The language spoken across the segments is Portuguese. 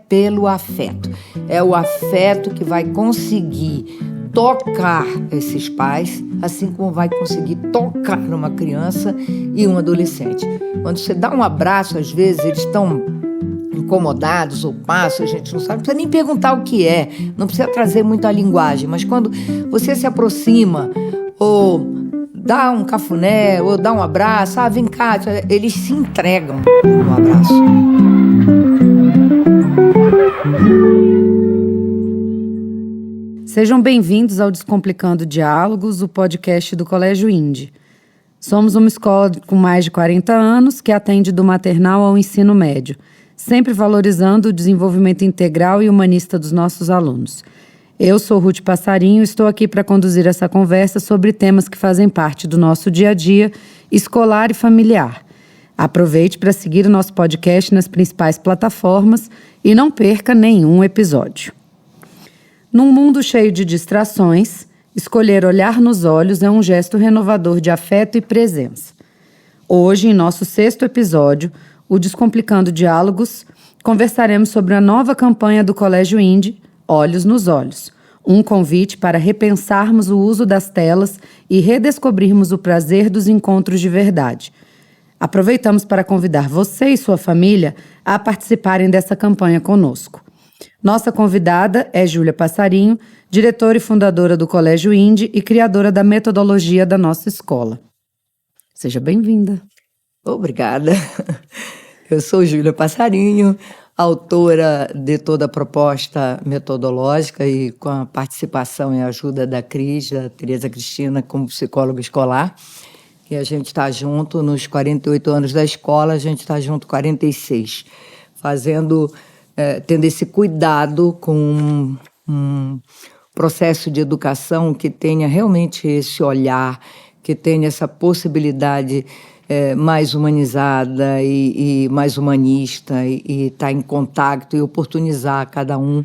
pelo afeto. É o afeto que vai conseguir tocar esses pais, assim como vai conseguir tocar uma criança e um adolescente. Quando você dá um abraço, às vezes eles estão incomodados ou passam, a gente não sabe, não precisa nem perguntar o que é, não precisa trazer muito a linguagem, mas quando você se aproxima ou dá um cafuné ou dá um abraço, vem cá, eles se entregam no abraço. Sejam bem-vindos ao Descomplicando Diálogos, o podcast do Colégio INDE. Somos uma escola com mais de 40 anos que atende do maternal ao ensino médio, sempre valorizando o desenvolvimento integral e humanista dos nossos alunos. Eu sou Ruth Passarinho e estou aqui para conduzir essa conversa sobre temas que fazem parte do nosso dia a dia, escolar e familiar. Aproveite para seguir o nosso podcast nas principais plataformas e não perca nenhum episódio. Num mundo cheio de distrações, escolher olhar nos olhos é um gesto renovador de afeto e presença. Hoje, em nosso 6º episódio, o Descomplicando Diálogos, conversaremos sobre a nova campanha do Colégio INDE, Olhos nos Olhos, um convite para repensarmos o uso das telas e redescobrirmos o prazer dos encontros de verdade. Aproveitamos para convidar você e sua família a participarem dessa campanha conosco. Nossa convidada é Júlia Passarinho, diretora e fundadora do Colégio INDE e criadora da metodologia da nossa escola. Seja bem-vinda. Obrigada. Eu sou Júlia Passarinho, autora de toda a proposta metodológica e com a participação e ajuda da Cris, da Tereza Cristina, como psicóloga escolar. E a gente está junto nos 48 anos da escola, a gente está junto 46, tendo esse cuidado com um processo de educação que tenha realmente esse olhar, que tenha essa possibilidade mais humanizada e mais humanista e estar em contato e oportunizar cada um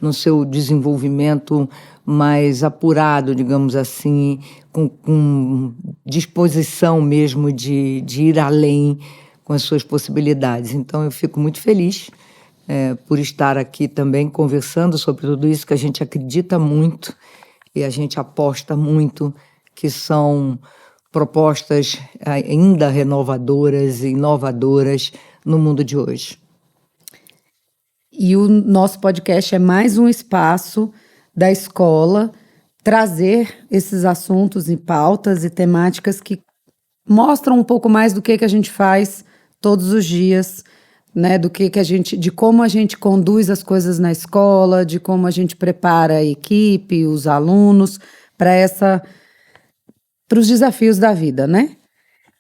no seu desenvolvimento mais apurado, digamos assim, com disposição mesmo de ir além com as suas possibilidades. Então, eu fico muito feliz por estar aqui também conversando sobre tudo isso que a gente acredita muito e a gente aposta muito, que são propostas ainda renovadoras e inovadoras no mundo de hoje. E o nosso podcast é mais um espaço da escola trazer esses assuntos e pautas e temáticas que mostram um pouco mais do que a gente faz todos os dias, né, de como a gente conduz as coisas na escola, de como a gente prepara a equipe, os alunos para os desafios da vida, né?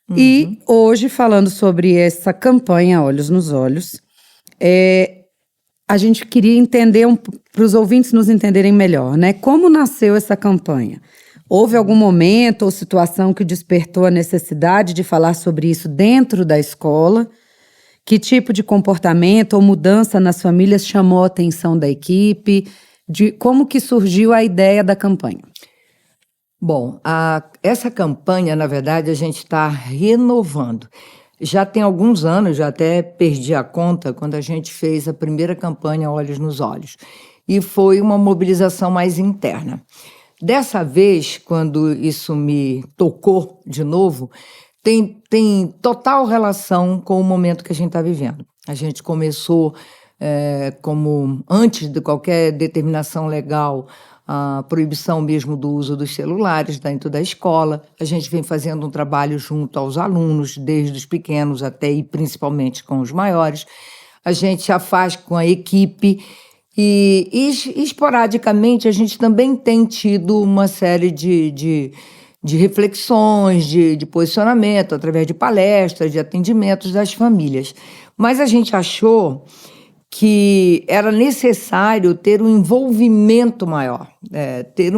Uhum. E hoje, falando sobre essa campanha Olhos nos Olhos, a gente queria entender, para os ouvintes nos entenderem melhor, né? Como nasceu essa campanha? Houve algum momento ou situação que despertou a necessidade de falar sobre isso dentro da escola? Que tipo de comportamento ou mudança nas famílias chamou a atenção da equipe? Como que surgiu a ideia da campanha? Bom, essa campanha, na verdade, a gente está renovando. Já tem alguns anos, já até perdi a conta, quando a gente fez a primeira campanha Olhos nos Olhos. E foi uma mobilização mais interna. Dessa vez, quando isso me tocou de novo, tem total relação com o momento que a gente está vivendo. A gente começou, como antes de qualquer determinação legal, a proibição mesmo do uso dos celulares dentro da escola. A gente vem fazendo um trabalho junto aos alunos, desde os pequenos até e principalmente com os maiores. A gente já faz com a equipe e esporadicamente a gente também tem tido uma série de reflexões, de posicionamento, através de palestras, de atendimentos das famílias. Mas a gente achou que era necessário ter um envolvimento maior, ter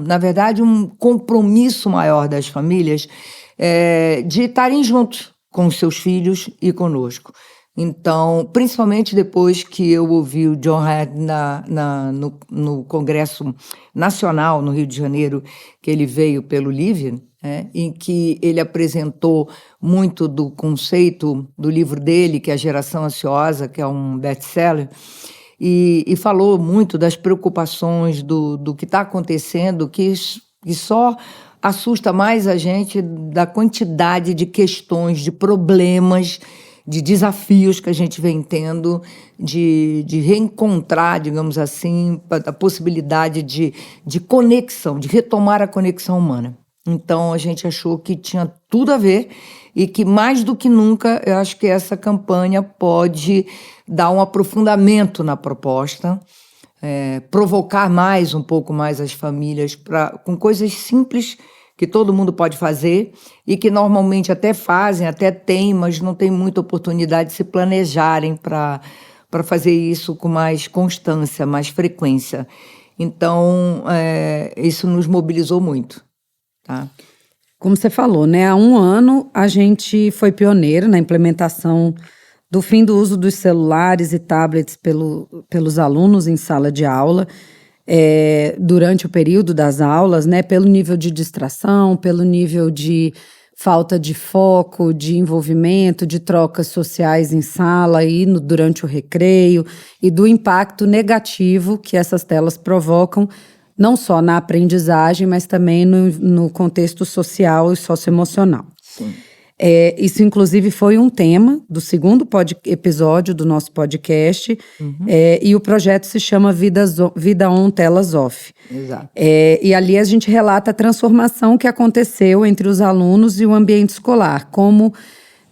na verdade, um compromisso maior das famílias de estarem juntos com os seus filhos e conosco. Então, principalmente depois que eu ouvi o John Hadd no Congresso Nacional, no Rio de Janeiro, que ele veio pelo LIVE, em que ele apresentou muito do conceito do livro dele, que é A Geração Ansiosa, que é um best-seller, e falou muito das preocupações do que está acontecendo, que só assusta mais a gente da quantidade de questões, de problemas, de desafios que a gente vem tendo, de reencontrar, digamos assim, a possibilidade de conexão, de retomar a conexão humana. Então, a gente achou que tinha tudo a ver e que, mais do que nunca, eu acho que essa campanha pode dar um aprofundamento na proposta, provocar um pouco mais as famílias com coisas simples que todo mundo pode fazer e que normalmente até fazem, até têm, mas não tem muita oportunidade de se planejarem para fazer isso com mais constância, mais frequência. Então, isso nos mobilizou muito. Tá? Como você falou, né? Há 1 ano a gente foi pioneiro na implementação do fim do uso dos celulares e tablets pelos alunos em sala de aula, durante o período das aulas, né, pelo nível de distração, pelo nível de falta de foco, de envolvimento, de trocas sociais em sala e durante o recreio, e do impacto negativo que essas telas provocam, não só na aprendizagem, mas também no contexto social e socioemocional. Sim. Isso, inclusive, foi um tema do segundo episódio do nosso podcast, e o projeto se chama Vida On, Telas Off. Exato. E ali a gente relata a transformação que aconteceu entre os alunos e o ambiente escolar, como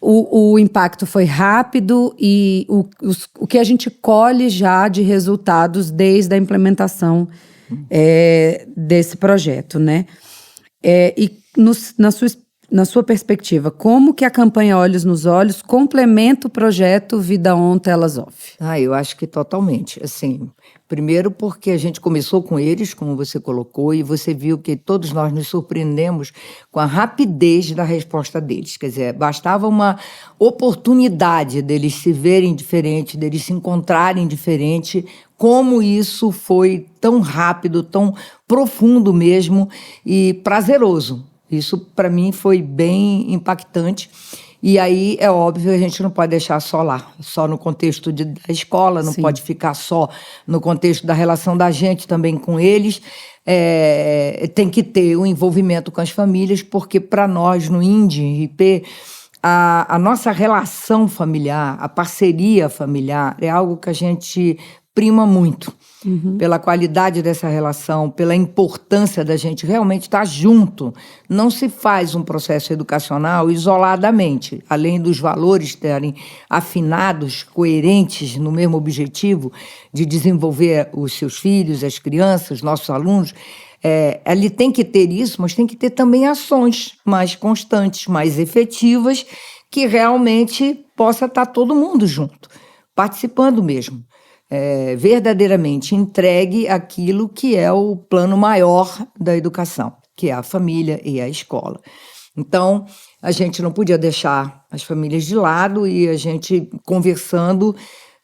o impacto foi rápido e o que a gente colhe já de resultados desde a implementação desse projeto, né? E na sua perspectiva, como que a campanha Olhos nos Olhos complementa o projeto Vida On, Telas Off? Eu acho que totalmente. Assim, primeiro porque a gente começou com eles, como você colocou, e você viu que todos nós nos surpreendemos com a rapidez da resposta deles. Quer dizer, bastava uma oportunidade deles se verem diferente, deles se encontrarem diferente, como isso foi tão rápido, tão profundo mesmo e prazeroso. Isso, para mim, foi bem impactante. E aí, é óbvio, a gente não pode deixar só lá, só no contexto da escola, não pode ficar só no contexto da relação da gente também com eles. Tem que ter um envolvimento com as famílias, porque para nós, no INDE, a nossa relação familiar, a parceria familiar, é algo que a gente prima muito, pela qualidade dessa relação, pela importância da gente realmente estar junto. Não se faz um processo educacional isoladamente, além dos valores estarem afinados, coerentes no mesmo objetivo de desenvolver os seus filhos, as crianças, nossos alunos. Ele tem que ter isso, mas tem que ter também ações mais constantes, mais efetivas, que realmente possa estar todo mundo junto, participando mesmo. Verdadeiramente entregue aquilo que é o plano maior da educação, que é a família e a escola. Então, a gente não podia deixar as famílias de lado e a gente conversando,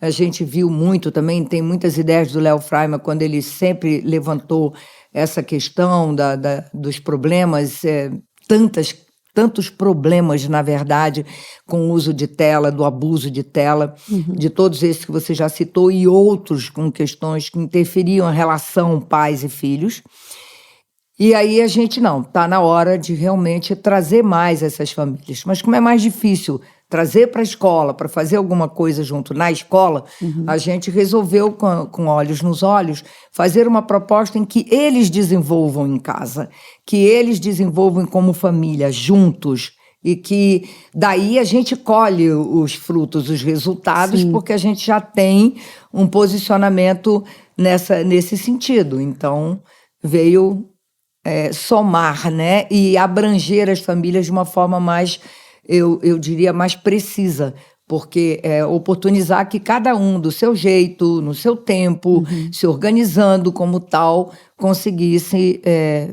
a gente viu muito também, tem muitas ideias do Léo Freiman, quando ele sempre levantou essa questão dos problemas, tantos problemas, na verdade, com o uso de tela, do abuso de tela, de todos esses que você já citou, e outros com questões que interferiam na relação pais e filhos. E aí a gente está na hora de realmente trazer mais essas famílias. Mas como é mais difícil trazer para a escola, para fazer alguma coisa junto na escola, a gente resolveu, com Olhos nos Olhos, fazer uma proposta em que eles desenvolvam em casa, que eles desenvolvam como família, juntos, e que daí a gente colhe os frutos, os resultados, porque a gente já tem um posicionamento nesse sentido. Então, veio somar, né, e abranger as famílias de uma forma mais, eu diria, mais precisa, porque oportunizar que cada um, do seu jeito, no seu tempo, se organizando como tal, conseguisse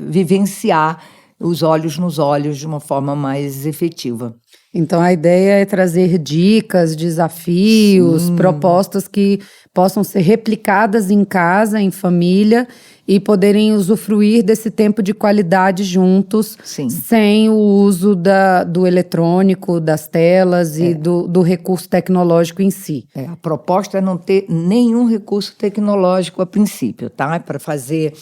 vivenciar os olhos nos olhos de uma forma mais efetiva. Então, a ideia é trazer dicas, desafios, propostas que possam ser replicadas em casa, em família, e poderem usufruir desse tempo de qualidade juntos, sem o uso do eletrônico, das telas e do recurso tecnológico em si. A proposta é não ter nenhum recurso tecnológico a princípio, tá? Para fazer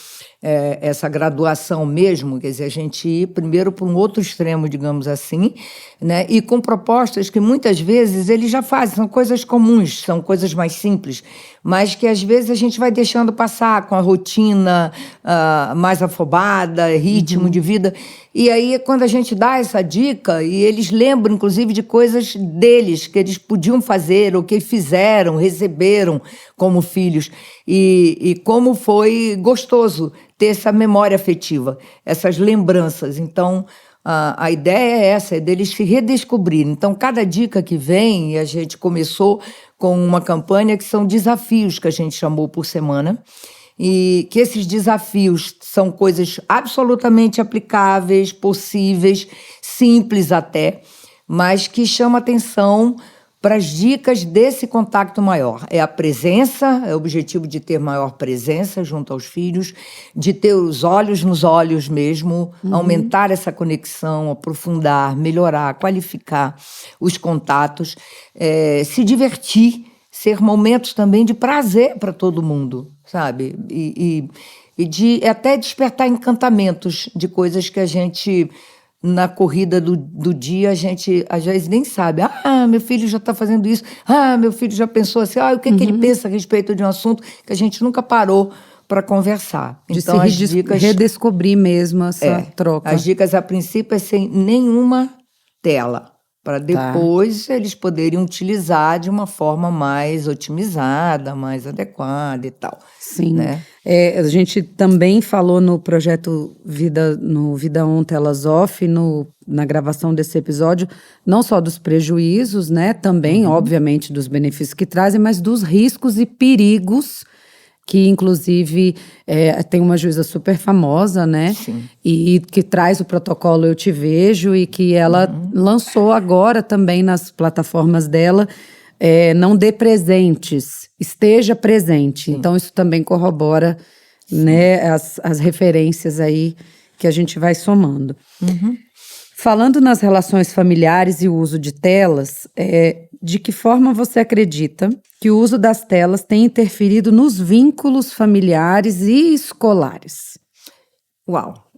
essa graduação mesmo, quer dizer, a gente ir primeiro para um outro extremo, digamos assim, né? E com propostas que muitas vezes eles já fazem, são coisas comuns, são coisas mais simples, mas que às vezes a gente vai deixando passar com a rotina mais afobada, ritmo de vida. E aí, quando a gente dá essa dica, e eles lembram, inclusive, de coisas deles, que eles podiam fazer, ou que fizeram, receberam como filhos, e como foi gostoso ter essa memória afetiva, essas lembranças. Então, a ideia é essa, é deles se redescobrirem. Então, cada dica que vem, e a gente começou com uma campanha que são desafios, que a gente chamou por semana, e que esses desafios são coisas absolutamente aplicáveis, possíveis, simples até, mas que chamam atenção para as dicas desse contato maior. É a presença, é o objetivo de ter maior presença junto aos filhos, de ter os olhos nos olhos mesmo, aumentar essa conexão, aprofundar, melhorar, qualificar os contatos, se divertir, ser momentos também de prazer para todo mundo, sabe? E de até despertar encantamentos de coisas que a gente, na corrida do dia, a gente às vezes nem sabe. Meu filho já está fazendo isso. Meu filho já pensou assim. O que, que ele pensa a respeito de um assunto que a gente nunca parou para conversar. De então, se redescobrir mesmo essa troca. As dicas, a princípio, é sem nenhuma tela, para depois eles poderem utilizar de uma forma mais otimizada, mais adequada e tal. Sim. Né? A gente também falou no projeto Vida On Telas Off, na gravação desse episódio, não só dos prejuízos, né? Também, obviamente, dos benefícios que trazem, mas dos riscos e perigos que, inclusive, tem uma juíza super famosa, né? Sim. E que traz o protocolo Eu Te Vejo, e que ela lançou agora também nas plataformas dela, não dê presentes, esteja presente. Sim. Então, isso também corrobora, né, as referências aí que a gente vai somando. Falando nas relações familiares e o uso de telas, de que forma você acredita que o uso das telas tem interferido nos vínculos familiares e escolares?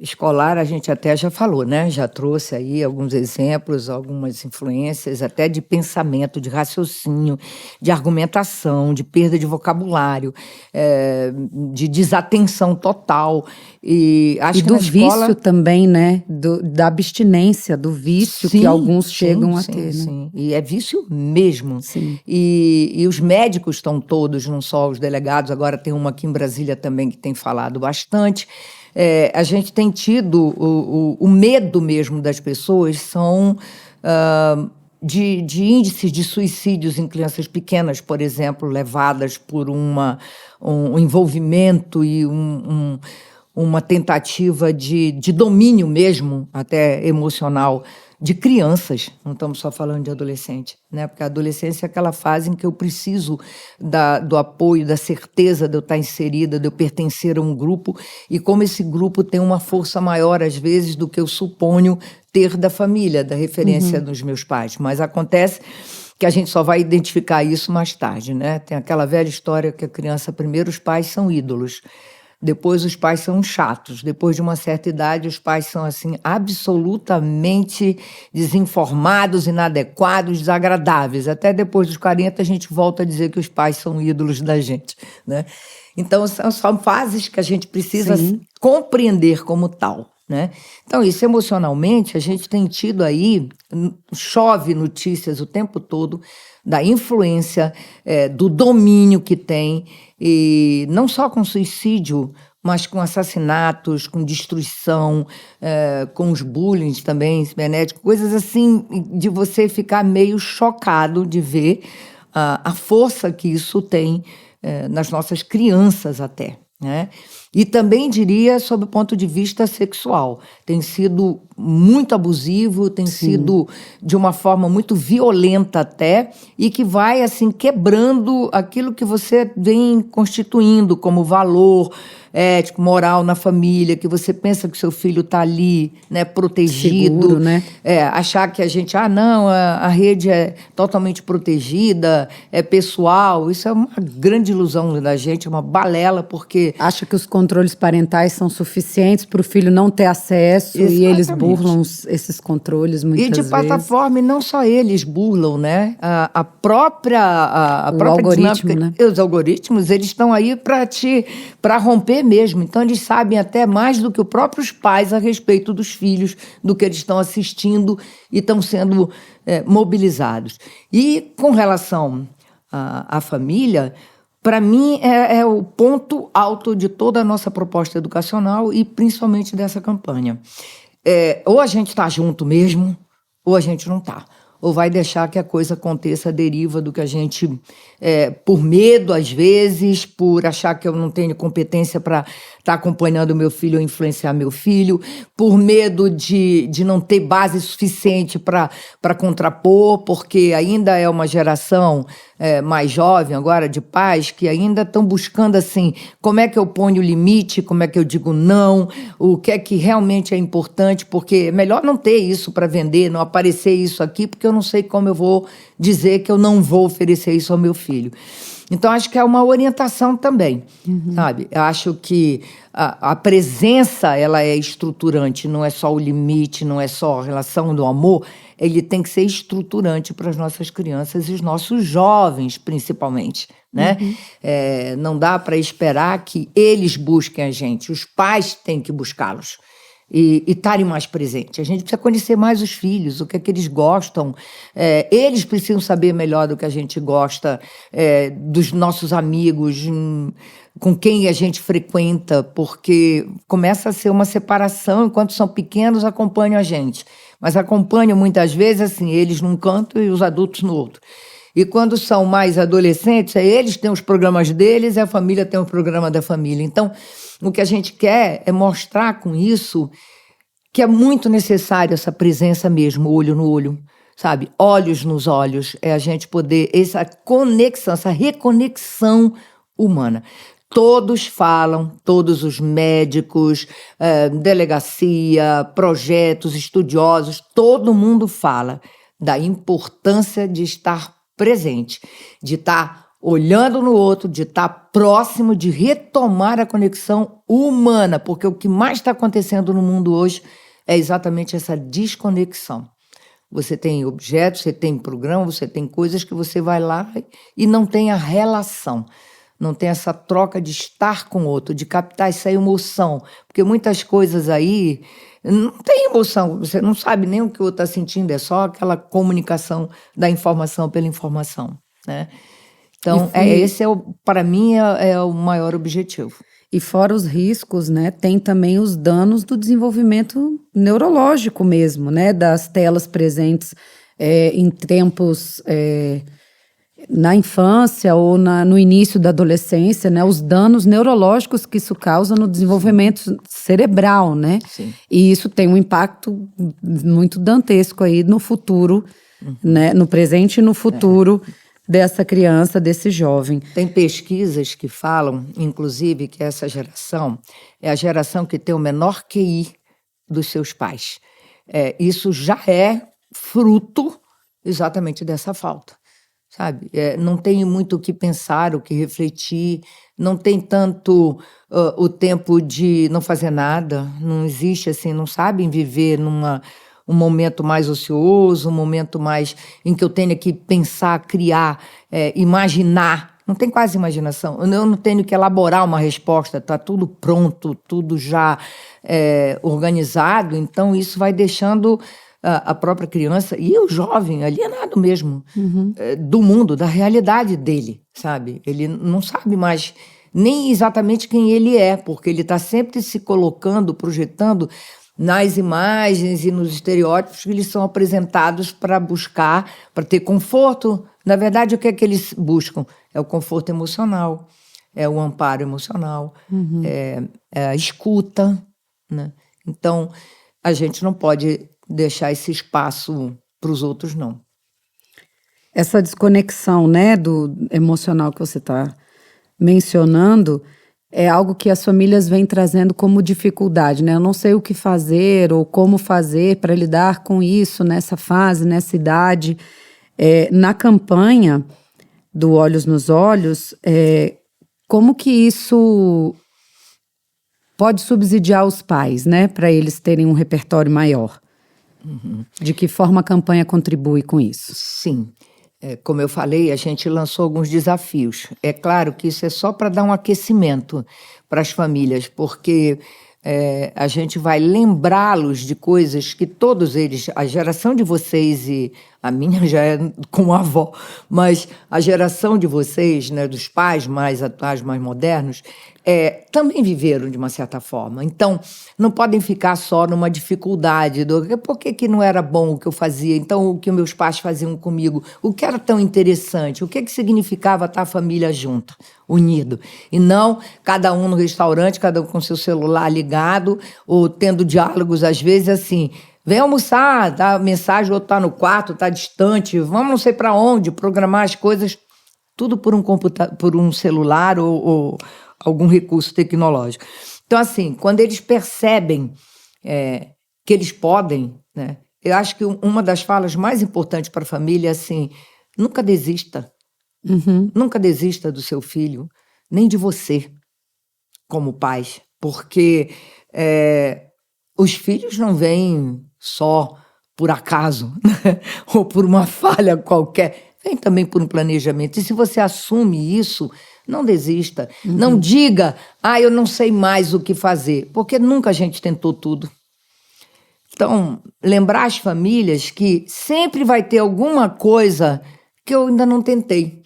Escolar a gente até já falou, né? Já trouxe aí alguns exemplos, algumas influências até de pensamento, de raciocínio, de argumentação, de perda de vocabulário, de desatenção total. E acho que do na escola... vício também, né? Da abstinência, do vício que alguns chegam a ter. Sim. E é vício mesmo. Sim. E os médicos estão todos, não só os delegados, agora tem uma aqui em Brasília também que tem falado bastante. A gente tem tido o medo mesmo das pessoas são de índices de suicídios em crianças pequenas, por exemplo, levadas por um envolvimento e uma tentativa de domínio mesmo, até emocional, de crianças, não estamos só falando de adolescente, né? Porque a adolescência é aquela fase em que eu preciso do apoio, da certeza de eu estar inserida, de eu pertencer a um grupo, e como esse grupo tem uma força maior, às vezes, do que eu suponho ter da família, da referência dos meus pais. Mas acontece que a gente só vai identificar isso mais tarde, né? Tem aquela velha história que a criança, primeiro os pais são ídolos, depois os pais são chatos, depois de uma certa idade os pais são assim absolutamente desinformados, inadequados, desagradáveis. Até depois dos 40 a gente volta a dizer que os pais são ídolos da gente, né? Então são fases que a gente precisa compreender como tal, né? Então isso emocionalmente a gente tem tido aí, chove notícias o tempo todo da influência, do domínio que tem, e não só com suicídio, mas com assassinatos, com destruição, com os bullying também, cibernéticos, coisas assim de você ficar meio chocado de ver a força que isso tem nas nossas crianças até. né? E também diria sob o ponto de vista sexual. Tem sido muito abusivo, tem sido de uma forma muito violenta até, e que vai assim quebrando aquilo que você vem constituindo como valor ético, moral na família, que você pensa que seu filho está ali, né, protegido. Seguro, né? Achar que a gente, não, a rede é totalmente protegida, é pessoal. Isso é uma grande ilusão da gente, uma balela, porque... Acha que os controles parentais são suficientes para o filho não ter acesso. Exatamente. E eles burlam esses controles muitas vezes. E de plataforma, e não só eles burlam, né? A própria algoritmo, dinâmica, né? Os algoritmos, eles estão aí para romper mesmo. Então, eles sabem até mais do que os próprios pais a respeito dos filhos, do que eles estão assistindo e estão sendo mobilizados. E com relação à família, para mim é o ponto alto de toda a nossa proposta educacional e principalmente dessa campanha. Ou a gente está junto mesmo, ou a gente não está. Ou vai deixar que a coisa aconteça à deriva do que a gente, por medo às vezes, por achar que eu não tenho competência para estar acompanhando meu filho ou influenciar meu filho, por medo de não ter base suficiente para contrapor, porque ainda é uma geração mais jovem agora, de pais, que ainda estão buscando assim, como é que eu ponho o limite, como é que eu digo não, o que é que realmente é importante, porque é melhor não ter isso para vender, não aparecer isso aqui, porque eu não sei como eu vou dizer que eu não vou oferecer isso ao meu filho. Então, acho que é uma orientação também, sabe? Eu acho que a presença, ela é estruturante, não é só o limite, não é só a relação do amor, ele tem que ser estruturante para as nossas crianças e os nossos jovens, principalmente, né? Não dá para esperar que eles busquem a gente, os pais têm que buscá-los. E estarem mais presentes. A gente precisa conhecer mais os filhos, o que é que eles gostam. Eles precisam saber melhor do que a gente gosta, dos nossos amigos, com quem a gente frequenta, porque começa a ser uma separação, enquanto são pequenos, acompanham a gente. Mas acompanham muitas vezes assim, eles num canto e os adultos no outro. E quando são mais adolescentes, eles têm os programas deles e a família tem o programa da família. Então, o que a gente quer é mostrar com isso que é muito necessário essa presença mesmo, olho no olho, sabe? Olhos nos olhos, a gente poder, essa conexão, essa reconexão humana. Todos falam, todos os médicos, delegacia, projetos, estudiosos, todo mundo fala da importância de estar presente, de estar olhando no outro, de estar próximo, de retomar a conexão humana, porque o que mais está acontecendo no mundo hoje é exatamente essa desconexão. Você tem objetos, você tem programa, você tem coisas que você vai lá e não tem a relação, não tem essa troca de estar com o outro, de captar essa emoção, porque muitas coisas aí não tem emoção, você não sabe nem o que o outro está sentindo, é só aquela comunicação da informação pela informação, né? Então, esse para mim é o maior objetivo. E fora os riscos, né, tem também os danos do desenvolvimento neurológico mesmo, né, das telas presentes em tempos na infância ou no início da adolescência, né, os danos neurológicos que isso causa no desenvolvimento cerebral, né? Sim. E isso tem um impacto muito dantesco aí no futuro, né, no presente e no futuro dessa criança, desse jovem. Tem pesquisas que falam, inclusive, que essa geração é a geração que tem o menor QI dos seus pais. Isso já é fruto exatamente dessa falta, sabe? Não tem muito o que pensar, o que refletir, não tem tanto o tempo de não fazer nada, não existe assim, não sabem viver um momento mais ocioso, um momento mais em que eu tenha que pensar, criar, imaginar. Não tem quase imaginação. Eu não tenho que elaborar uma resposta, está tudo pronto, tudo já organizado. Então, isso vai deixando a própria criança e o jovem alienado mesmo do mundo, da realidade dele, sabe? Ele não sabe mais nem exatamente quem ele é, porque ele está sempre se colocando, projetando nas imagens e nos estereótipos que eles são apresentados para buscar, para ter conforto. Na verdade, o que é que eles buscam? É o conforto emocional, é o amparo emocional, é a escuta, né? Então, a gente não pode deixar esse espaço para os outros, não. Essa desconexão, né, do emocional que você está mencionando é algo que as famílias vêm trazendo como dificuldade, né? Eu não sei o que fazer ou como fazer para lidar com isso nessa fase, nessa idade. Na campanha do Olhos nos Olhos, como que isso pode subsidiar os pais, né, para eles terem um repertório maior? De que forma a campanha contribui com isso? Sim. Como eu falei, a gente lançou alguns desafios. É claro que isso é só para dar um aquecimento para as famílias, porque a gente vai lembrá-los de coisas que todos eles, a geração de vocês e a minha já é com a avó, mas a geração de vocês, né, dos pais mais atuais, mais modernos, também viveram de uma certa forma. Então, não podem ficar só numa dificuldade do por que não era bom o que eu fazia, então o que meus pais faziam comigo, o que era tão interessante, o que significava estar a família junta, unido. E não cada um no restaurante, cada um com seu celular ligado, ou tendo diálogos, às vezes, assim, vem almoçar, dá mensagem, o outro está no quarto, está distante, vamos não sei para onde, programar as coisas, tudo por um computador, por um celular ou algum recurso tecnológico. Então, assim, quando eles percebem que eles podem, né, eu acho que uma das falas mais importantes para a família é assim, nunca desista. Nunca desista do seu filho, nem de você, como pais, porque os filhos não vêm só por acaso, né? Ou por uma falha qualquer, vem também por um planejamento. E se você assume isso, não desista. Não diga, eu não sei mais o que fazer, porque nunca a gente tentou tudo. Então, lembrar as famílias que sempre vai ter alguma coisa que eu ainda não tentei,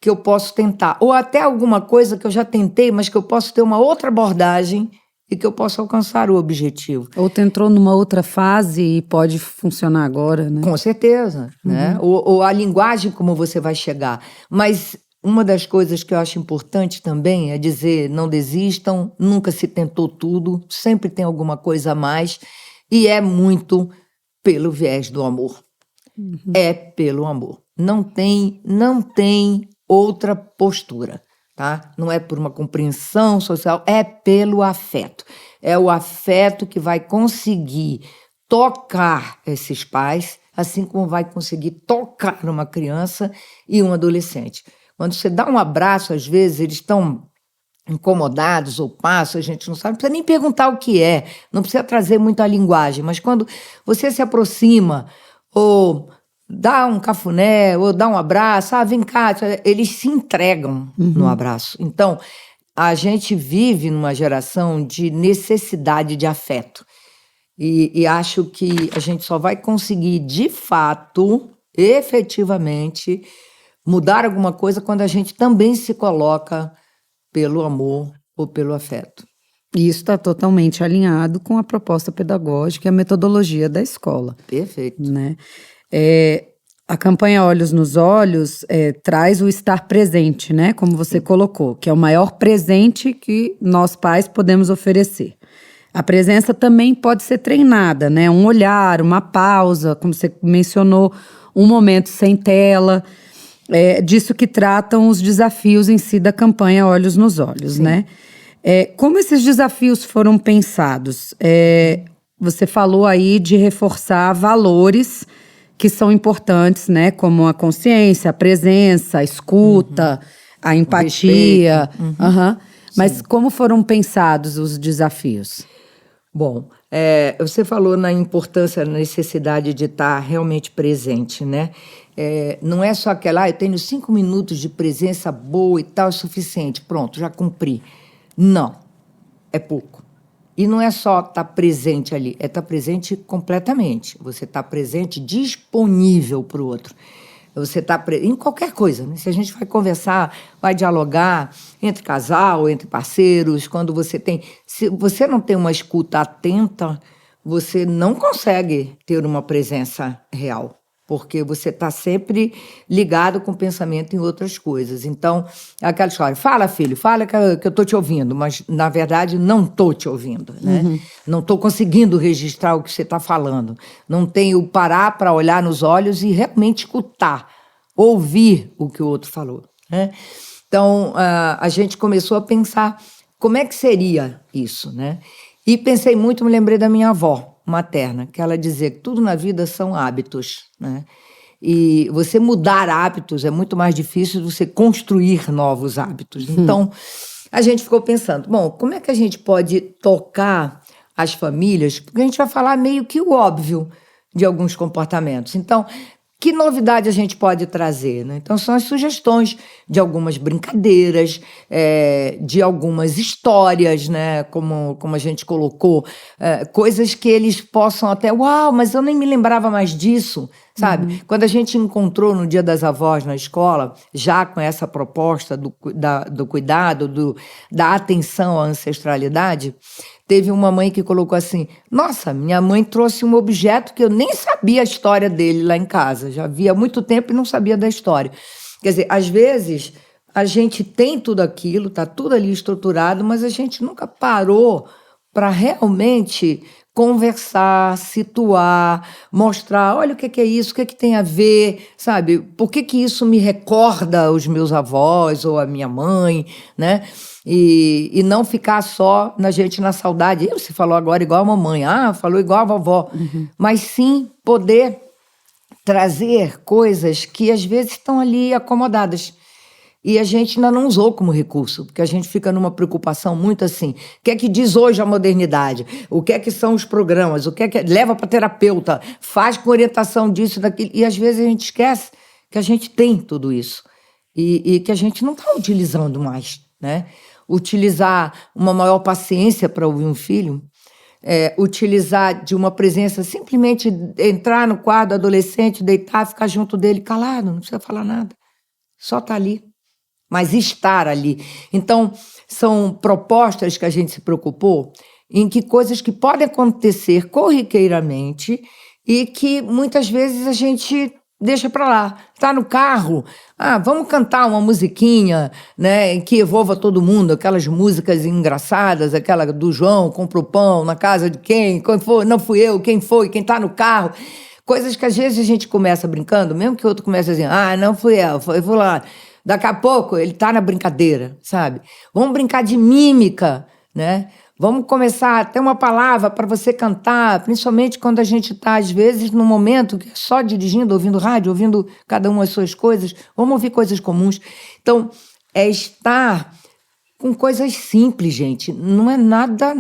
que eu posso tentar. Ou até alguma coisa que eu já tentei, mas que eu posso ter uma outra abordagem e que eu possa alcançar o objetivo. Ou tu entrou numa outra fase e pode funcionar agora, né? Com certeza, né? Ou a linguagem como você vai chegar. Mas uma das coisas que eu acho importante também é dizer, não desistam, nunca se tentou tudo, sempre tem alguma coisa a mais, e é muito pelo viés do amor. É pelo amor. Não tem outra postura, tá? Não é por uma compreensão social, é pelo afeto. É o afeto que vai conseguir tocar esses pais, assim como vai conseguir tocar uma criança e um adolescente. Quando você dá um abraço, às vezes, eles estão incomodados ou passam, a gente não sabe, não precisa nem perguntar o que é, não precisa trazer muita linguagem, mas quando você se aproxima ou dá um cafuné, ou dá um abraço, vem cá, eles se entregam no abraço. Então, a gente vive numa geração de necessidade de afeto. E acho que a gente só vai conseguir, de fato, efetivamente, mudar alguma coisa quando a gente também se coloca pelo amor ou pelo afeto. E isso está totalmente alinhado com a proposta pedagógica e a metodologia da escola. Perfeito. Né? A campanha Olhos nos Olhos traz o estar presente, né? Como você colocou, que é o maior presente que nós pais podemos oferecer. A presença também pode ser treinada, né? Um olhar, uma pausa, como você mencionou, um momento sem tela. Disso que tratam os desafios em si da campanha Olhos nos Olhos, Sim. né? Como esses desafios foram pensados? Você falou aí de reforçar valores que são importantes, né? Como a consciência, a presença, a escuta, a empatia. Mas como foram pensados os desafios? Bom, você falou na importância, na necessidade de estar realmente presente, né? Não é só aquela, eu tenho 5 minutos de presença boa e tal, é suficiente, pronto, já cumpri. Não, é pouco. E não é só estar presente ali, é estar presente completamente. Você está presente, disponível para o outro. Você está em qualquer coisa, né? Se a gente vai conversar, vai dialogar entre casal, entre parceiros, quando você tem... Se você não tem uma escuta atenta, você não consegue ter uma presença real. porque você está sempre ligado com o pensamento em outras coisas. Então, é aquela história, fala, filho, fala que eu estou te ouvindo, mas, na verdade, não estou te ouvindo, né? Não estou conseguindo registrar o que você está falando. Não tenho parar para olhar nos olhos e realmente escutar, ouvir o que o outro falou, né? Então, a gente começou a pensar como é que seria isso, né? E pensei muito, me lembrei da minha avó materna, que ela dizia que tudo na vida são hábitos, né? E você mudar hábitos é muito mais difícil do que você construir novos hábitos. Então, a gente ficou pensando, bom, como é que a gente pode tocar as famílias? Porque a gente vai falar meio que o óbvio de alguns comportamentos. Então, que novidade a gente pode trazer, né? Então, são as sugestões de algumas brincadeiras, de algumas histórias, né? Como a gente colocou, coisas que eles possam até... Uau, mas eu nem me lembrava mais disso, sabe? Quando a gente encontrou no Dia das Avós na escola, já com essa proposta do cuidado, da atenção à ancestralidade... Teve uma mãe que colocou assim, nossa, minha mãe trouxe um objeto que eu nem sabia a história dele lá em casa. Já havia muito tempo e não sabia da história. Quer dizer, às vezes a gente tem tudo aquilo, está tudo ali estruturado, mas a gente nunca parou para realmente conversar, situar, mostrar, olha o que é isso, o que tem a ver, sabe? Por que isso me recorda os meus avós ou a minha mãe, né? E não ficar só na gente na saudade. Você falou agora igual a mamãe, falou igual a vovó. Mas sim poder trazer coisas que às vezes estão ali acomodadas. E a gente ainda não usou como recurso, porque a gente fica numa preocupação muito assim, o que é que diz hoje a modernidade? O que é que são os programas? O que é que leva para terapeuta? Faz com orientação disso, daquilo. E às vezes a gente esquece que a gente tem tudo isso. E que a gente não está utilizando mais, né? Utilizar uma maior paciência para ouvir um filho, utilizar de uma presença, simplesmente entrar no quarto do adolescente, deitar, ficar junto dele calado, não precisa falar nada. Só está ali. Mas estar ali. Então, são propostas que a gente se preocupou em que coisas que podem acontecer corriqueiramente e que muitas vezes a gente deixa para lá. Está no carro, vamos cantar uma musiquinha, né, que envolva todo mundo, aquelas músicas engraçadas, aquela do João, compra o pão, na casa de quem foi, não fui eu, quem foi, quem está no carro. Coisas que às vezes a gente começa brincando, mesmo que o outro comece a dizer, não fui eu, foi fulano. Daqui a pouco ele está na brincadeira, sabe? Vamos brincar de mímica, né? Vamos começar a ter uma palavra para você cantar, principalmente quando a gente está, às vezes, num momento que é só dirigindo, ouvindo rádio, ouvindo cada uma as suas coisas. Vamos ouvir coisas comuns. Então, é estar com coisas simples, gente. Não é nada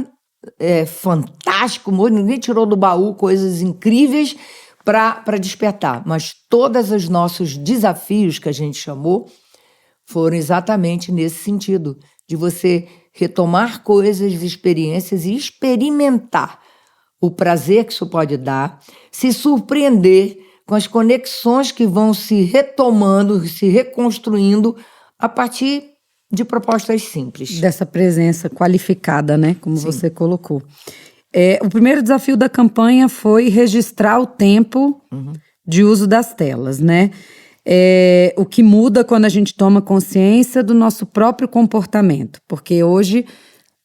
fantástico, ninguém tirou do baú coisas incríveis para despertar. Mas todos os nossos desafios que a gente chamou foram exatamente nesse sentido, de você retomar coisas, experiências e experimentar o prazer que isso pode dar, se surpreender com as conexões que vão se retomando, se reconstruindo a partir de propostas simples. Dessa presença qualificada, né? Como Sim. Você colocou. O primeiro desafio da campanha foi registrar o tempo de uso das telas, né? O que muda quando a gente toma consciência do nosso próprio comportamento. Porque hoje,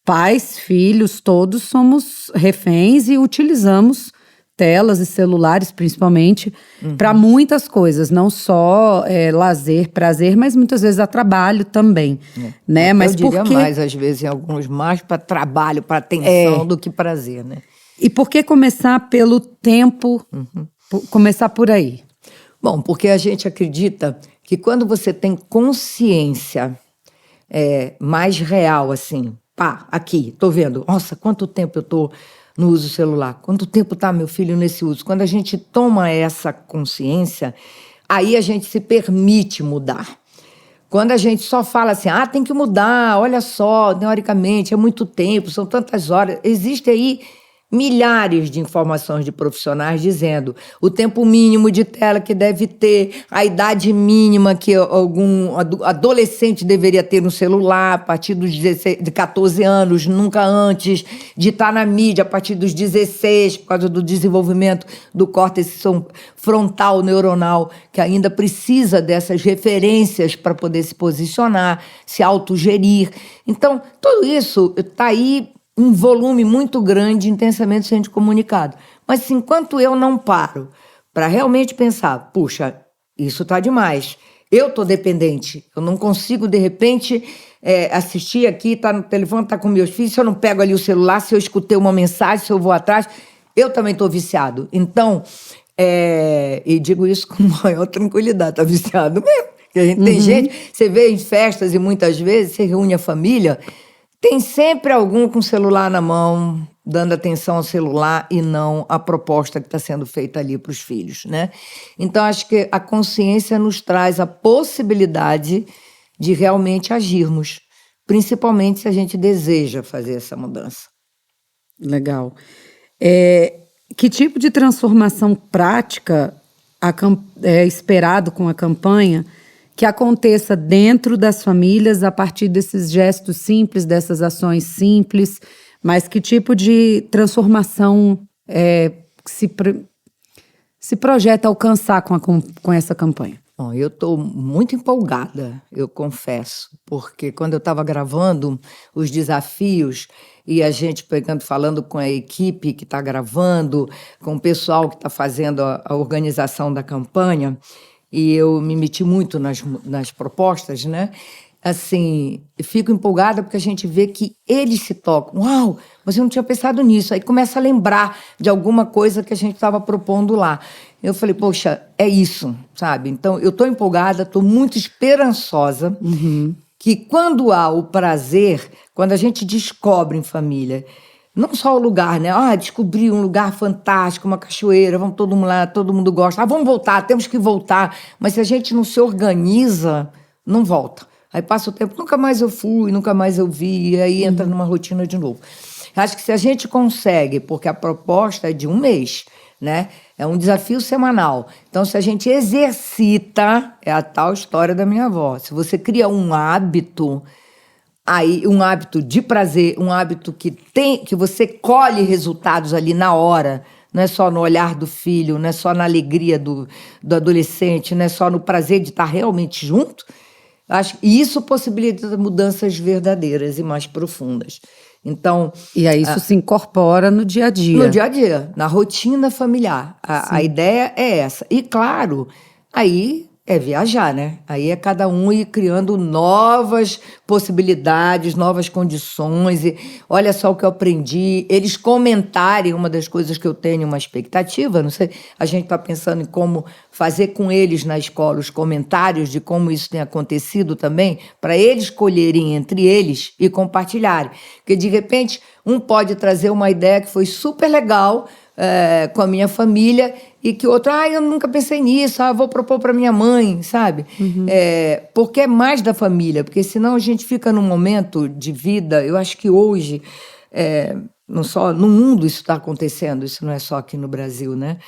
pais, filhos, todos somos reféns e utilizamos telas e celulares, principalmente, para muitas coisas. Não só lazer, prazer, mas muitas vezes a trabalho também. Né? Mas eu diria mais, às vezes, em alguns mais para trabalho, para atenção do que prazer, né? E por que começar pelo tempo, começar por aí? Bom, porque a gente acredita que quando você tem consciência mais real, assim, aqui, tô vendo, nossa, quanto tempo eu tô no uso celular, quanto tempo tá meu filho nesse uso. Quando a gente toma essa consciência, aí a gente se permite mudar. Quando a gente só fala assim, tem que mudar, olha só, teoricamente, é muito tempo, são tantas horas, existe aí milhares de informações de profissionais dizendo o tempo mínimo de tela que deve ter, a idade mínima que algum adolescente deveria ter no celular a partir dos 14 anos, nunca antes, de estar na mídia a partir dos 16, por causa do desenvolvimento do córtex frontal neuronal, que ainda precisa dessas referências para poder se posicionar, se autogerir. Então, tudo isso está aí um volume muito grande, intensamente sendo comunicado. Mas enquanto eu não paro para realmente pensar, puxa, isso está demais, eu estou dependente, eu não consigo, de repente, assistir aqui, estar no telefone, estar com meus filhos, se eu não pego ali o celular, se eu escutei uma mensagem, se eu vou atrás, eu também estou viciado. Então, e digo isso com maior tranquilidade, está viciado mesmo. Porque a gente tem gente, você vê em festas e muitas vezes você reúne a família, tem sempre algum com o celular na mão, dando atenção ao celular e não à proposta que está sendo feita ali para os filhos, né? Então, acho que a consciência nos traz a possibilidade de realmente agirmos, principalmente se a gente deseja fazer essa mudança. Legal. Que tipo de transformação prática é esperado com a campanha que aconteça dentro das famílias a partir desses gestos simples, dessas ações simples, mas que tipo de transformação se projeta alcançar com essa campanha? Bom, eu estou muito empolgada, eu confesso, porque quando eu estava gravando os desafios e a gente falando com a equipe que está gravando, com o pessoal que está fazendo a organização da campanha, e eu me meti muito nas propostas, né? Assim, eu fico empolgada porque a gente vê que eles se tocam. Uau, mas eu não tinha pensado nisso. Aí começa a lembrar de alguma coisa que a gente estava propondo lá. Eu falei, poxa, é isso, sabe? Então, eu estou empolgada, estou muito esperançosa que quando há o prazer, quando a gente descobre em família, não só o lugar, né? Descobri um lugar fantástico, uma cachoeira, vamos todo mundo lá, todo mundo gosta. Vamos voltar, temos que voltar. Mas se a gente não se organiza, não volta. Aí passa o tempo, nunca mais eu fui, nunca mais eu vi, e aí entra numa rotina de novo. Acho que se a gente consegue, porque a proposta é de 1 mês, né? É um desafio semanal. Então, se a gente exercita, é a tal história da minha avó. Se você cria um hábito, aí um hábito de prazer, um hábito que você colhe resultados ali na hora, não é só no olhar do filho, não é só na alegria do adolescente, não é só no prazer de estar realmente junto, acho que isso possibilita mudanças verdadeiras e mais profundas. Então, e aí isso se incorpora no dia a dia. No dia a dia, na rotina familiar. A ideia é essa. E, claro, aí é viajar, né? Aí é cada um ir criando novas possibilidades, novas condições. E olha só o que eu aprendi. Eles comentarem, uma das coisas que eu tenho uma expectativa, não sei, a gente está pensando em como fazer com eles na escola os comentários de como isso tem acontecido também, para eles colherem entre eles e compartilharem. Porque, de repente, um pode trazer uma ideia que foi super legal com a minha família e que o outro, eu nunca pensei nisso, vou propor para minha mãe, sabe? Porque é mais da família, porque senão a gente fica num momento de vida, eu acho que hoje, não só no mundo isso está acontecendo, isso não é só aqui no Brasil, né?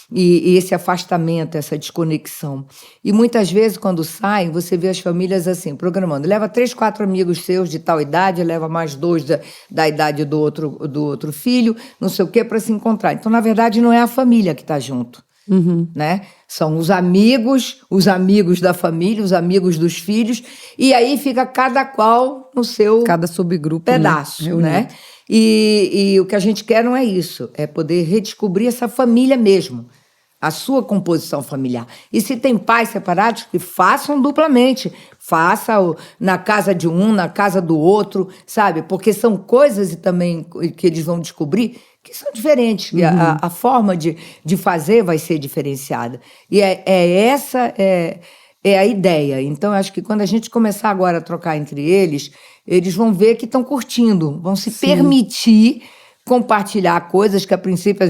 E esse afastamento, essa desconexão. E muitas vezes, quando saem, você vê as famílias assim, programando. Leva 3, 4 amigos seus de tal idade, leva mais 2 da idade do outro filho, não sei o quê, para se encontrar. Então, na verdade, não é a família que está junto. Né? São os amigos da família, os amigos dos filhos, e aí fica cada qual no seu cada subgrupo, pedaço, né? E o que a gente quer não é isso, é poder redescobrir essa família mesmo, a sua composição familiar. E se tem pais separados, que façam duplamente, faça na casa de um, na casa do outro, sabe? Porque são coisas também que eles vão descobrir que são diferentes, que a forma de fazer vai ser diferenciada. E essa é a ideia. Então, acho que quando a gente começar agora a trocar entre eles vão ver que estão curtindo, vão se permitir compartilhar coisas que a princípio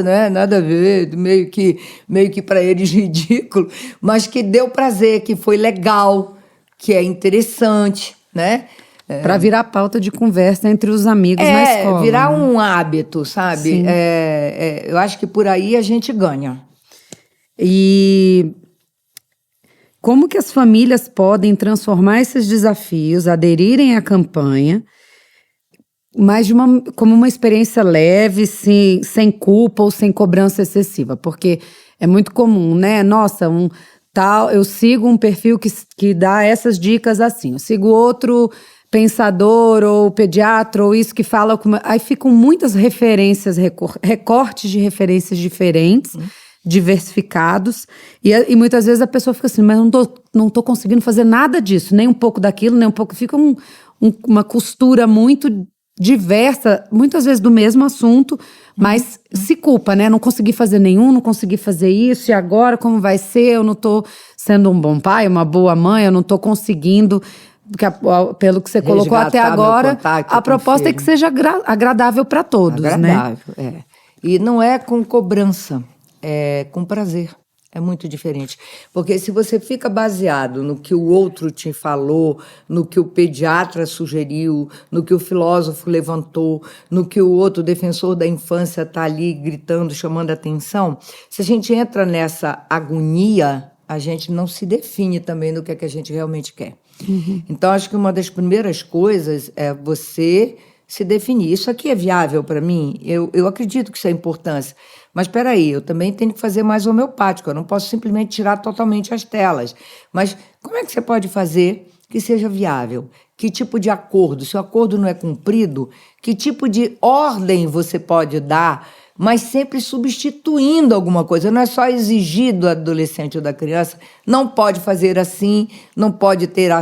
né, nada a ver, meio que para eles ridículo, mas que deu prazer, que foi legal, que é interessante, né? Para virar pauta de conversa entre os amigos na escola. Virar né? um hábito, sabe? Eu acho que por aí a gente ganha. E como que as famílias podem transformar esses desafios, aderirem à campanha, mas como uma experiência leve, sem culpa ou sem cobrança excessiva? Porque é muito comum, né? Nossa, eu sigo um perfil que dá essas dicas assim. Eu sigo outro pensador ou pediatra ou isso que fala... Aí ficam muitas referências, recortes de referências diferentes, diversificados. E muitas vezes a pessoa fica assim, mas não tô conseguindo fazer nada disso. Nem um pouco daquilo, nem um pouco... Fica uma costura muito diversa, muitas vezes do mesmo assunto, mas se culpa, né? Não consegui fazer nenhum, não consegui fazer isso, e agora como vai ser? Eu não tô sendo um bom pai, uma boa mãe, eu não tô conseguindo, porque pelo que você colocou até agora, a proposta é que seja agradável para todos, agradável, né? E não é com cobrança, é com prazer. É muito diferente. Porque se você fica baseado no que o outro te falou, no que o pediatra sugeriu, no que o filósofo levantou, no que o outro defensor da infância está ali gritando, chamando a atenção, se a gente entra nessa agonia, a gente não se define também do que é que a gente realmente quer. Então, acho que uma das primeiras coisas é você se definir. Isso aqui é viável para mim? Eu acredito que isso é importância. Mas espera aí, eu também tenho que fazer mais homeopático. Eu não posso simplesmente tirar totalmente as telas. Mas como é que você pode fazer que seja viável? Que tipo de acordo? Se o acordo não é cumprido, que tipo de ordem você pode dar, mas sempre substituindo alguma coisa? Não é só exigir do adolescente ou da criança, não pode fazer assim, não pode ter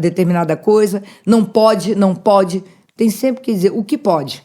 determinada coisa, não pode. Tem sempre que dizer o que pode.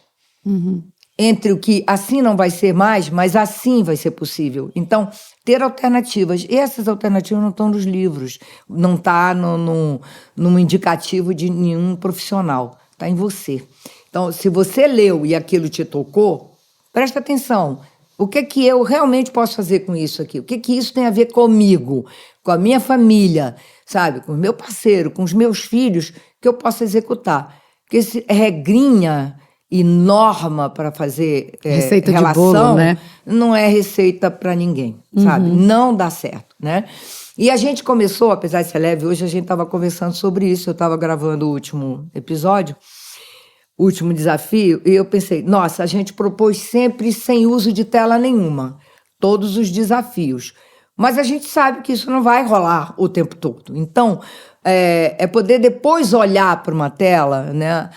Entre o que assim não vai ser mais, mas assim vai ser possível. Então, ter alternativas. E essas alternativas não estão nos livros, não está num indicativo de nenhum profissional, está em você. Então, se você leu e aquilo te tocou, presta atenção. O que eu realmente posso fazer com isso aqui? O que isso tem a ver comigo, com a minha família, sabe? Com o meu parceiro, com os meus filhos, que eu possa executar? Porque esse regrinha e norma para fazer receita relação, de bolo, né? Não é receita para ninguém, sabe? Não dá certo, né? E a gente começou, apesar de ser leve, hoje a gente estava conversando sobre isso, eu estava gravando o último episódio, o último desafio, e eu pensei, nossa, a gente propôs sempre sem uso de tela nenhuma, todos os desafios. Mas a gente sabe que isso não vai rolar o tempo todo. Então, é poder depois olhar para uma tela, né?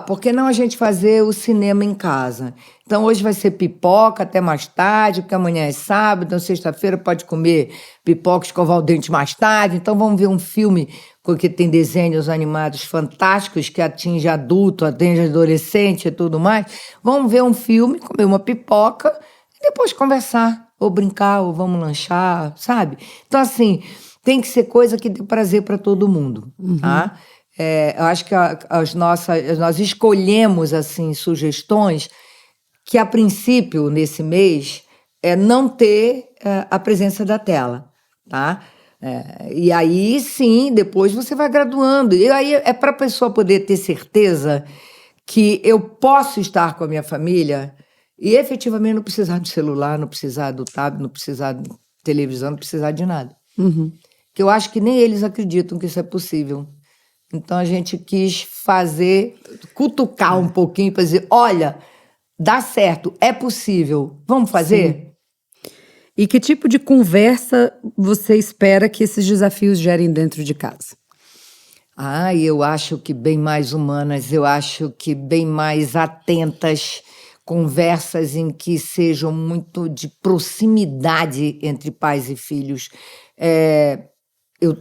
Por que não a gente fazer o cinema em casa? Então, hoje vai ser pipoca até mais tarde, porque amanhã é sábado, então sexta-feira pode comer pipoca, escovar o dente mais tarde. Então, vamos ver um filme que tem desenhos animados fantásticos, que atinge adulto, atinge adolescente e tudo mais. Vamos ver um filme, comer uma pipoca e depois conversar, ou brincar, ou vamos lanchar, sabe? Então, assim, tem que ser coisa que dê prazer para todo mundo, tá? Eu acho que nós escolhemos assim, sugestões que, a princípio, nesse mês, não ter a presença da tela, tá? E aí, sim, depois você vai graduando. E aí é para a pessoa poder ter certeza que eu posso estar com a minha família e, efetivamente, não precisar do celular, não precisar do tablet, não precisar de televisão, não precisar de nada. Que eu acho que nem eles acreditam que isso é possível. Então, a gente quis cutucar um pouquinho para dizer, olha, dá certo, é possível, vamos fazer? Sim. E que tipo de conversa você espera que esses desafios gerem dentro de casa? Eu acho que bem mais humanas, eu acho que bem mais atentas, conversas em que sejam muito de proximidade entre pais e filhos.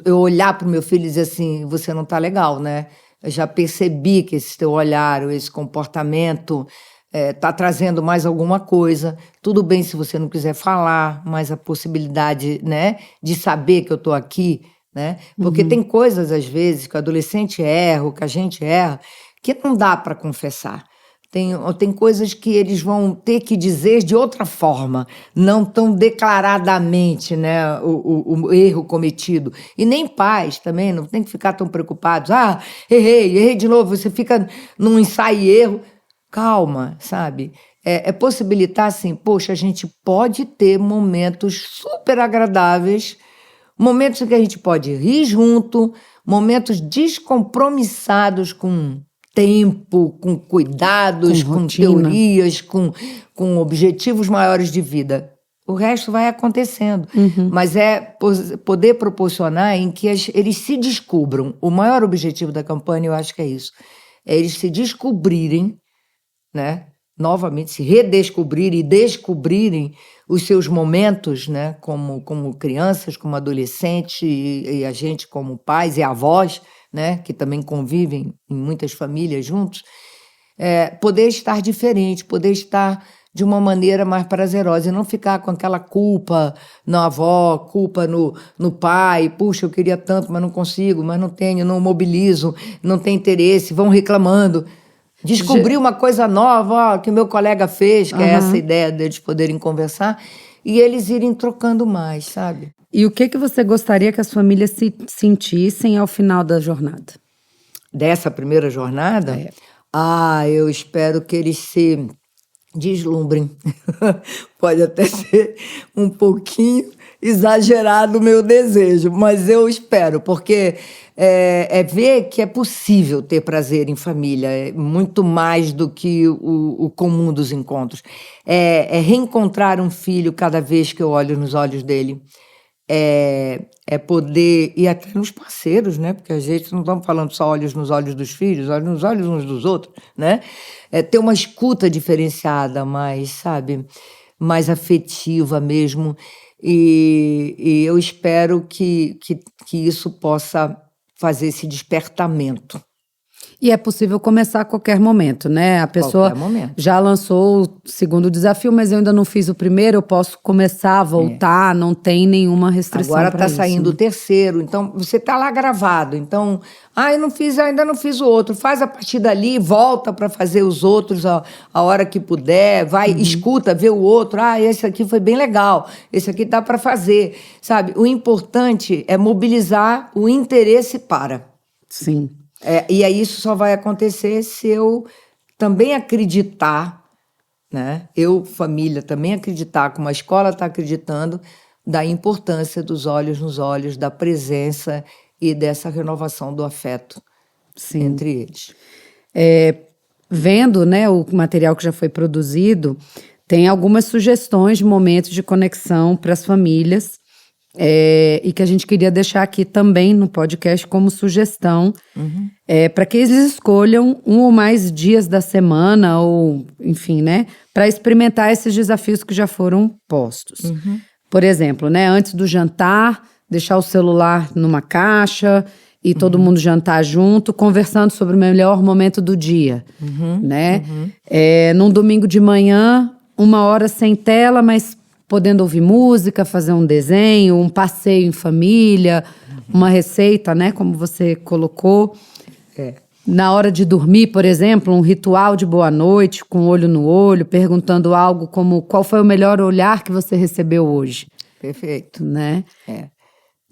Eu olhar para o meu filho e dizer assim, você não está legal, né? Eu já percebi que esse teu olhar, ou esse comportamento está trazendo mais alguma coisa. Tudo bem se você não quiser falar, mas a possibilidade, né, de saber que eu estou aqui, né? Porque tem coisas, às vezes, que o adolescente erra, ou que a gente erra, que não dá para confessar. Tem coisas que eles vão ter que dizer de outra forma, não tão declaradamente, né, o erro cometido. E nem pais também, não tem que ficar tão preocupados. Errei de novo, você fica num ensaio e erro. Calma, sabe? Possibilitar assim, poxa, a gente pode ter momentos super agradáveis, momentos em que a gente pode rir junto, momentos descompromissados com tempo, com cuidados, com teorias, com objetivos maiores de vida. O resto vai acontecendo. Mas poder proporcionar em que eles se descubram. O maior objetivo da campanha, eu acho que é isso. É eles se descobrirem, né? Novamente, se redescobrirem e descobrirem os seus momentos, né? Como crianças, como adolescentes, e a gente como pais e avós, né, que também convivem em muitas famílias juntos, poder estar diferente, poder estar de uma maneira mais prazerosa e não ficar com aquela culpa na avó, culpa no pai, puxa, eu queria tanto, mas não consigo, mas não tenho, não mobilizo, não tem interesse, vão reclamando. Descobrir uma coisa nova, que o meu colega fez, que é essa ideia deles poderem conversar, e eles irem trocando mais, sabe? E o que você gostaria que as famílias se sentissem ao final da jornada? Dessa primeira jornada? Eu espero que eles se deslumbrem. Pode até ser um pouquinho exagerado o meu desejo, mas eu espero, porque ver que é possível ter prazer em família, é muito mais do que o comum dos encontros. É reencontrar um filho cada vez que eu olho nos olhos dele. Poder, e até nos parceiros, né? Porque a gente não estamos falando só olhos nos olhos dos filhos, olhos nos olhos uns dos outros, né? Ter uma escuta diferenciada, mais, sabe, mais afetiva mesmo. E eu espero que isso possa fazer esse despertamento. E é possível começar a qualquer momento, né? A pessoa já lançou o segundo desafio, mas eu ainda não fiz o primeiro, eu posso começar a voltar, não tem nenhuma restrição. Agora está saindo o terceiro, então você está lá gravado. Então, ainda não fiz o outro. Faz a partir dali, volta para fazer os outros a hora que puder, vai, escuta, vê o outro. Esse aqui foi bem legal, esse aqui dá para fazer. Sabe, o importante é mobilizar o interesse para. Sim. E aí isso só vai acontecer se eu também acreditar, né? Eu, família, também acreditar, como a escola está acreditando, da importância dos olhos nos olhos, da presença e dessa renovação do afeto entre eles. Vendo, né, o material que já foi produzido, tem algumas sugestões de momentos de conexão para as famílias. E que a gente queria deixar aqui também no podcast como sugestão, para que eles escolham um ou mais dias da semana, ou enfim, né, para experimentar esses desafios que já foram postos. Por exemplo, né, antes do jantar, deixar o celular numa caixa e todo mundo jantar junto, conversando sobre o melhor momento do dia, né? Num domingo de manhã, 1 hora sem tela, mas podendo ouvir música, fazer um desenho, um passeio em família, uma receita, né, como você colocou. Na hora de dormir, por exemplo, um ritual de boa noite, com olho no olho, perguntando algo como qual foi o melhor olhar que você recebeu hoje. Perfeito. Né?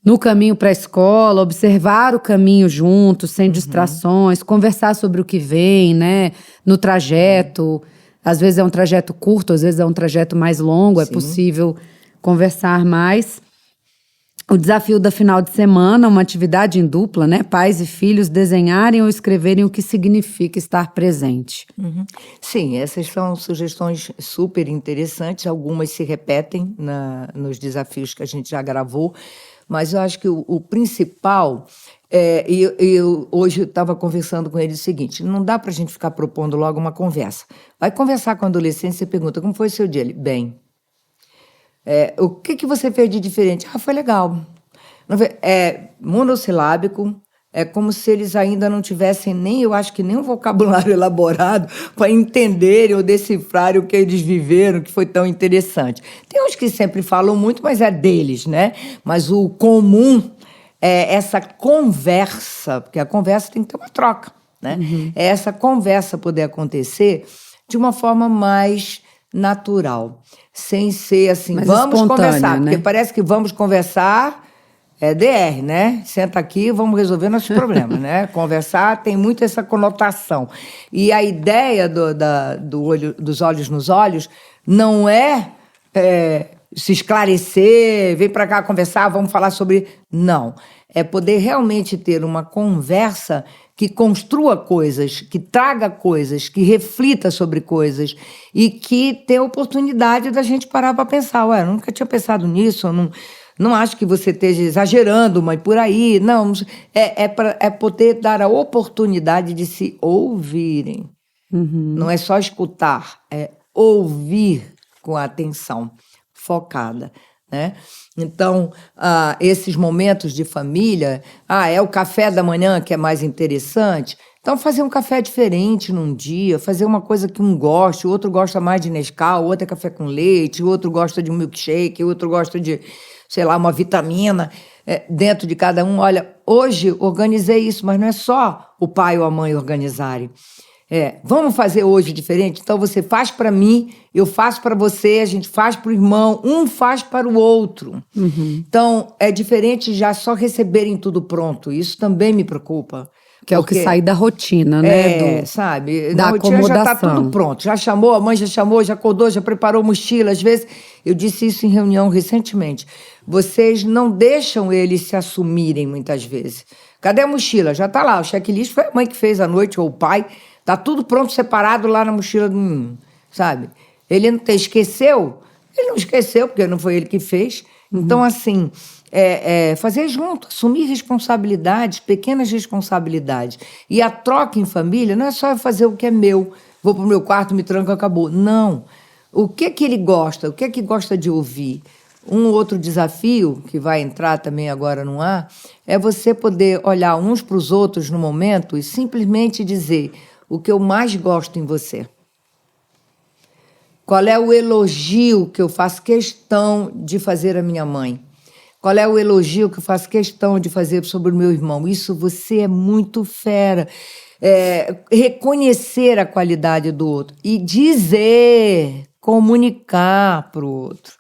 No caminho para a escola, observar o caminho juntos, sem distrações, conversar sobre o que vem, né, no trajeto. Às vezes é um trajeto curto, às vezes é um trajeto mais longo, é possível conversar mais. O desafio da final de semana, uma atividade em dupla, né? Pais e filhos desenharem ou escreverem o que significa estar presente. Sim, essas são sugestões super interessantes, algumas se repetem nos desafios que a gente já gravou, mas eu acho que o principal... eu hoje estava conversando com ele o seguinte: não dá para a gente ficar propondo logo uma conversa. Vai conversar com o adolescente, você pergunta, como foi o seu dia? Ele, bem. O que você fez de diferente? Foi legal. Monossilábico, é como se eles ainda não tivessem eu acho que nem um vocabulário elaborado para entenderem ou decifrarem o que eles viveram, que foi tão interessante. Tem uns que sempre falam muito, mas é deles, né? Mas o comum... essa conversa, porque a conversa tem que ter uma troca, né? É essa conversa poder acontecer de uma forma mais natural, sem ser assim, Mais vamos espontânea, conversar, né? porque parece que vamos conversar é DR, né? Senta aqui e vamos resolver nossos problemas, né? Conversar tem muito essa conotação. E a ideia dos olhos nos olhos não é se esclarecer, vem para cá conversar, vamos falar sobre... Não. É poder realmente ter uma conversa que construa coisas, que traga coisas, que reflita sobre coisas e que tenha oportunidade da gente parar para pensar. Ué, eu nunca tinha pensado nisso, eu não acho que você esteja exagerando, mas por aí. Não, é poder dar a oportunidade de se ouvirem. Não é só escutar, é ouvir com atenção focada, né? Então, esses momentos de família, é o café da manhã que é mais interessante. Então, fazer um café diferente num dia, fazer uma coisa que um gosta, o outro gosta mais de Nescau, o outro é café com leite, o outro gosta de um milkshake, o outro gosta de, sei lá, uma vitamina dentro de cada um. Olha, hoje organizei isso, mas não é só o pai ou a mãe organizarem. Vamos fazer hoje diferente? Então você faz para mim, eu faço para você, a gente faz para o irmão, um faz para o outro. Então é diferente já só receberem tudo pronto. Isso também me preocupa. Que é o que sai da rotina, né? Sabe? Da Na rotina já está acomodação. tudo pronto. Já chamou, a mãe já chamou, já acordou, já preparou mochila. Às vezes, eu disse isso em reunião recentemente. Vocês não deixam eles se assumirem muitas vezes. Cadê a mochila? Já está lá. O checklist foi a mãe que fez à noite, ou o pai. Está tudo pronto, separado lá na mochila do menino, sabe? Ele não esqueceu? Ele não esqueceu, porque não foi ele que fez. Então, assim... fazer junto, assumir responsabilidades, pequenas responsabilidades. E a troca em família não é só eu fazer o que é meu, vou para o meu quarto, me tranco, acabou. Não. O que ele gosta? O que gosta de ouvir? Um outro desafio, que vai entrar também agora no ar, é você poder olhar uns para os outros no momento e simplesmente dizer o que eu mais gosto em você. Qual é o elogio que eu faço questão de fazer à minha mãe? Qual é o elogio que eu faço questão de fazer sobre o meu irmão? Isso você é muito fera. Reconhecer a qualidade do outro e dizer, comunicar para o outro.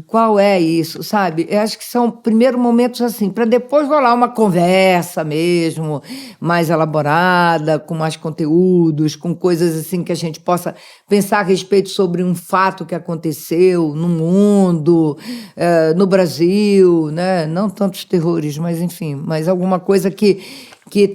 Qual é isso, sabe? Eu acho que são primeiros momentos assim, para depois rolar uma conversa mesmo, mais elaborada, com mais conteúdos, com coisas assim que a gente possa pensar a respeito sobre um fato que aconteceu no mundo, no Brasil, né? Não tantos terrores, mas enfim, mas alguma coisa que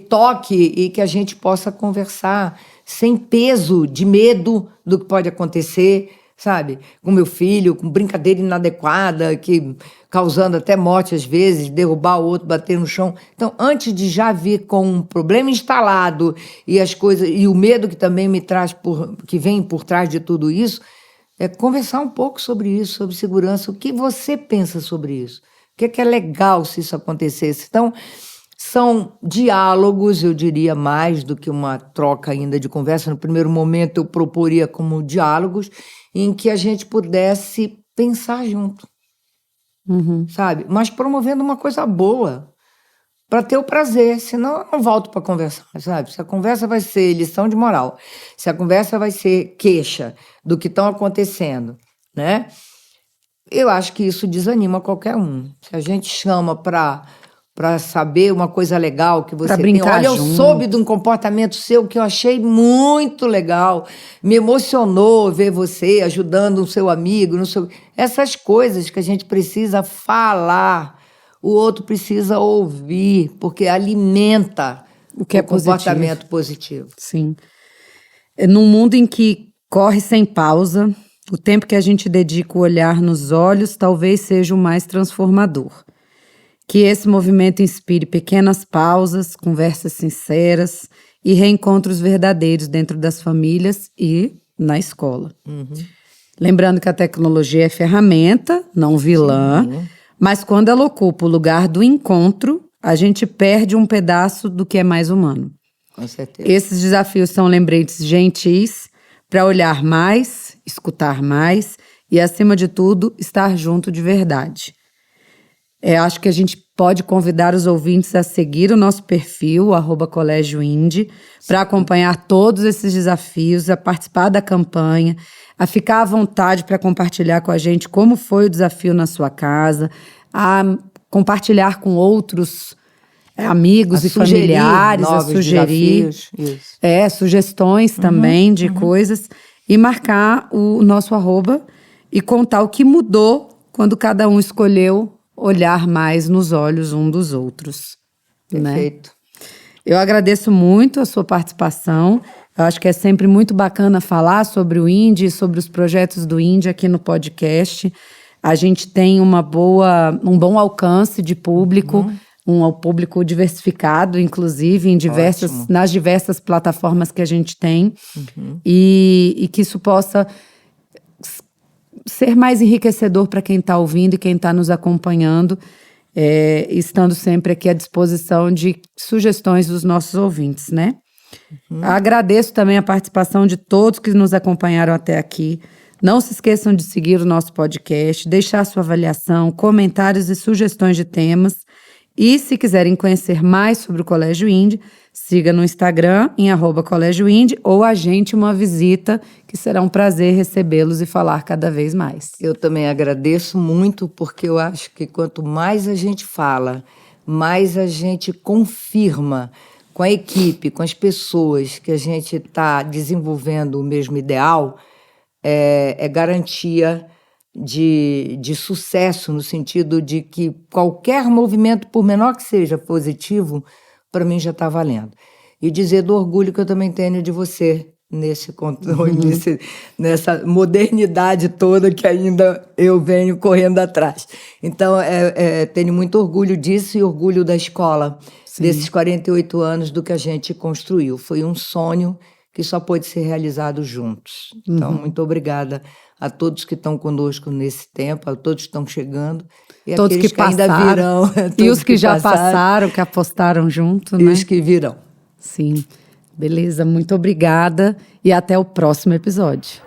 toque e que a gente possa conversar sem peso de medo do que pode acontecer, sabe? Com meu filho, com brincadeira inadequada, que causando até morte às vezes, derrubar o outro, bater no chão. Então, antes de já vir com um problema instalado e as coisas e o medo que também me traz que vem por trás de tudo isso, conversar um pouco sobre isso, sobre segurança. O que você pensa sobre isso? O que é legal se isso acontecesse? Então, são diálogos, eu diria, mais do que uma troca ainda de conversa. No primeiro momento, eu proporia como diálogos em que a gente pudesse pensar junto, sabe? Mas promovendo uma coisa boa, para ter o prazer, senão eu não volto para conversar, sabe? Se a conversa vai ser lição de moral, se a conversa vai ser queixa do que estão acontecendo, né? Eu acho que isso desanima qualquer um. Se a gente chama para saber uma coisa legal que você tem. Olha, eu soube de um comportamento seu que eu achei muito legal. Me emocionou ver você ajudando o seu amigo. Essas coisas que a gente precisa falar, o outro precisa ouvir, porque alimenta o comportamento positivo. Sim. Num mundo em que corre sem pausa, o tempo que a gente dedica o olhar nos olhos talvez seja o mais transformador. Que esse movimento inspire pequenas pausas, conversas sinceras e reencontros verdadeiros dentro das famílias e na escola. Lembrando que a tecnologia é ferramenta, não vilã, mas quando ela ocupa o lugar do encontro, a gente perde um pedaço do que é mais humano. Com certeza. Esses desafios são lembretes gentis para olhar mais, escutar mais e, acima de tudo, estar junto de verdade. Acho que a gente pode convidar os ouvintes a seguir o nosso perfil, @Colégio Indy, para acompanhar todos esses desafios, a participar da campanha, a ficar à vontade para compartilhar com a gente como foi o desafio na sua casa, a compartilhar com outros amigos e familiares, a sugerir sugestões também de coisas, e marcar o nosso @ e contar o que mudou quando cada um escolheu olhar mais nos olhos um dos outros. Perfeito. Né? Eu agradeço muito a sua participação. Eu acho que é sempre muito bacana falar sobre o Indy, sobre os projetos do Indy aqui no podcast. A gente tem um bom alcance de público, um público diversificado, inclusive, nas diversas plataformas que a gente tem, e que isso possa ser mais enriquecedor para quem está ouvindo e quem está nos acompanhando, estando sempre aqui à disposição de sugestões dos nossos ouvintes, né? Agradeço também a participação de todos que nos acompanharam até aqui. Não se esqueçam de seguir o nosso podcast, deixar sua avaliação, comentários e sugestões de temas. E se quiserem conhecer mais sobre o Colégio Indy, siga no Instagram em @Colégio Indy ou agende uma visita, que será um prazer recebê-los e falar cada vez mais. Eu também agradeço muito, porque eu acho que quanto mais a gente fala, mais a gente confirma com a equipe, com as pessoas que a gente está desenvolvendo o mesmo ideal, é garantia de sucesso, no sentido de que qualquer movimento, por menor que seja positivo, para mim já está valendo. E dizer do orgulho que eu também tenho de você nesse controle, nessa modernidade toda que ainda eu venho correndo atrás. Então, tenho muito orgulho disso e orgulho da escola, desses 48 anos do que a gente construiu. Foi um sonho que só pôde ser realizado juntos. Então, muito obrigada a todos que estão conosco nesse tempo, a todos que estão chegando. E todos que passaram, ainda virão. E os que já passaram, que apostaram junto, né? E os que virão. Sim. Beleza, muito obrigada e até o próximo episódio.